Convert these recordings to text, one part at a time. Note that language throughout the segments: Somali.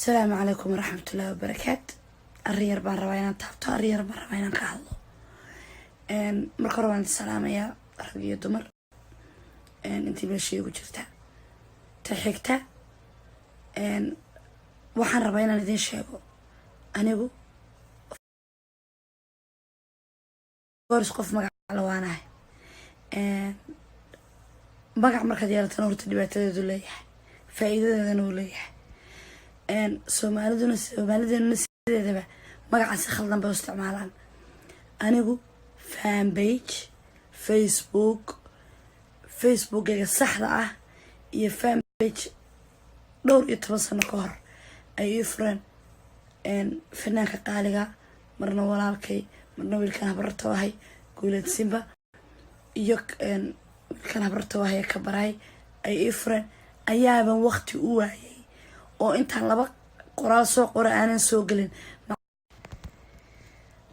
السلام عليكم ورحمة الله وبركاته. الرير بان رواينا تابتو الرير بان رواينا كهالو مركروان السلام يا رجية دمر انتي بلشي وجرتا تحكتا waxaan rabaa inaan idin sheego anigu goors qof magac la waanahay magac markaad yeelato horta dhibaatadeedu leeyahay faa'iidadeedana uu leeyahay Soomaaliduna sideedaba magaca si khaldan bay u isticmaalaan anigu fan page Facebook-ga saxda ah iyo fan page dhowr iyo 10 sano ka hor ay ifreen fanaanka qaaliga marna walaalkay marna wiilkan habarta wahay guuleed simba iyo wiilkan habarta wahay ka baray ay ifreen ayaaban waqti u waayay oo inta laba qoraal soo qora aanan soo galin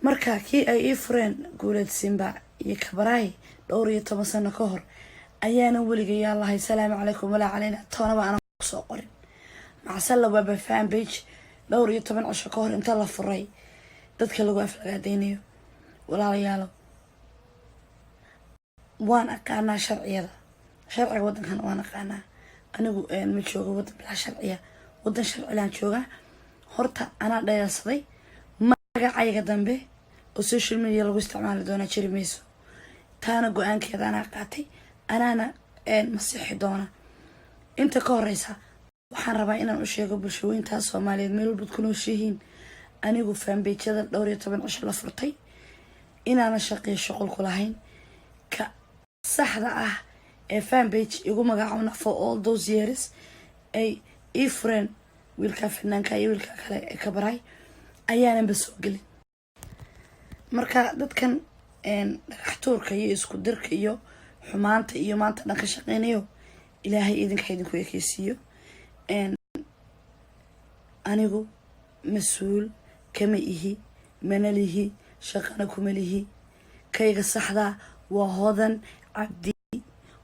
marka kii ay ifreen guuleed simba iyo ka baray dhowr iyo 10 sano ka hor ayaana waliga yaa Allah salaamu calaykum wala calayna toona baan soo qorin macasalla waba fan page dhowr iyo 10 casho ka hor inta la furay dadka lagu aflagaadeeyo walaalayaal waan aqaana sharciga wadankan waan aqaana anigu ma joogo wadan bila sharciya wadan sharci laan jooga horta ana dhayalsaday magacayga dambe oo social media lagu isticmaali doona jirimayso taana go'aankeeda ana qaatay anaana masixi doona inta ka horeysa waxaan rabaa inaan u sheego bulshooyinta Soomaaliyeed meel walba ku nooshihiin anigu fan page-da dhowr iyo 10 casho la furtay inaana shaqeeyo shaqo ku lahayn ka saxda ah ee fan page igu magacaawna for all those years ay ifreen wiilka fanaanka iyo wiilka kale ee ka baray ayaana basoo galin marka dadkan dhaqtuurka iyo isku dirka iyo xumaanta iyo maanta dhan ka shaqeynayo ilaahay idinku ekeysiyo anigu mas'uul kama ihi manalihi shaqana kuma lihi kayga saxda waa hodan cabdi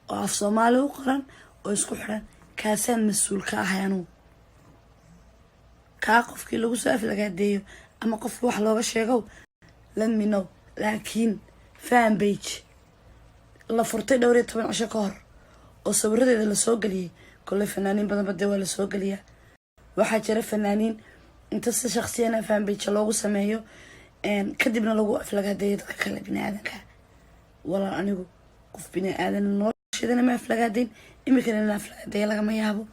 oo af Soomaali u qoran oo isku xiran kaasaan mas'uul ka ahay anigu ka qofkii lagu soo aflagaadeeyo ama qofkii wax looga sheego let me know laakiin fan page la furtay dhowr iyo 10 casho ka hor oo sawiradeeda la soo galiyay كل فنانين بدن بدي ولا سوق ليه واحد جرى فنانين انت شخصيا فاهم بيتشلوغو سمايو كدبنا لوغو افلاق هدايا كلا بني آدم كا ولا أنيقو قف بني آدم نوشيدنا ما افلاق هدين إمي كنا افلاق هدايا لغا ما يهابو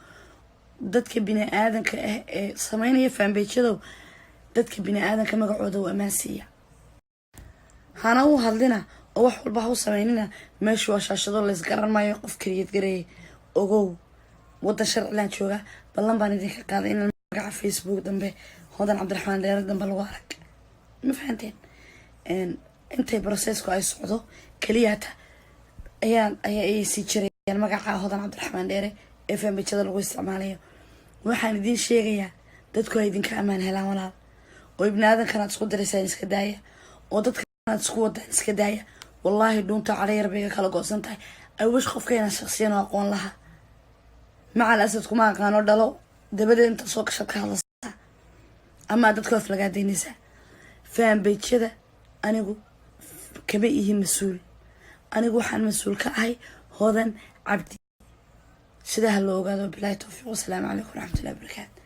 دادك بني آدم كا سمايني يفهم بيتشلو دادك بني آدم كما قعودو أماسية هاناو هالدنا ووحو البحو سماينينا ماشو وشاشدو اللي سقران ما يقف كريت قري اوغو ودا شرع لان جوغا بلان بان idinka qaaday in magaca Facebook dambe hodan Cabdiraxmaan Dheere dambe lagu arag ma fahanteen intay processku ay socdo kaliyata ayay si jireen magaca hodan Cabdiraxmaan Dheere ee family-da lagu isticmaalayo waxaan idin sheegayaa dadku ay idinka amaan helaan walaal oo ibnaadan kana isku dareysaan iska daaya oo dadka kana isku wadaan iska daaya wallahi doonta caleer bay kala goosan tahay ay wish qofkeena shakhsiyan oo aqoon laha مع الأسف كمان كانوا دلوا دبدأ أنت سوق شبكة هذا أما دتكوا في لقاعد نساء فهم بيت كذا أنا جو كبيه مسؤول أنا جو حن مسؤول كأي هذا عبدي شده اللوجا بالله توفيق والسلام عليكم ورحمة الله وبركاته.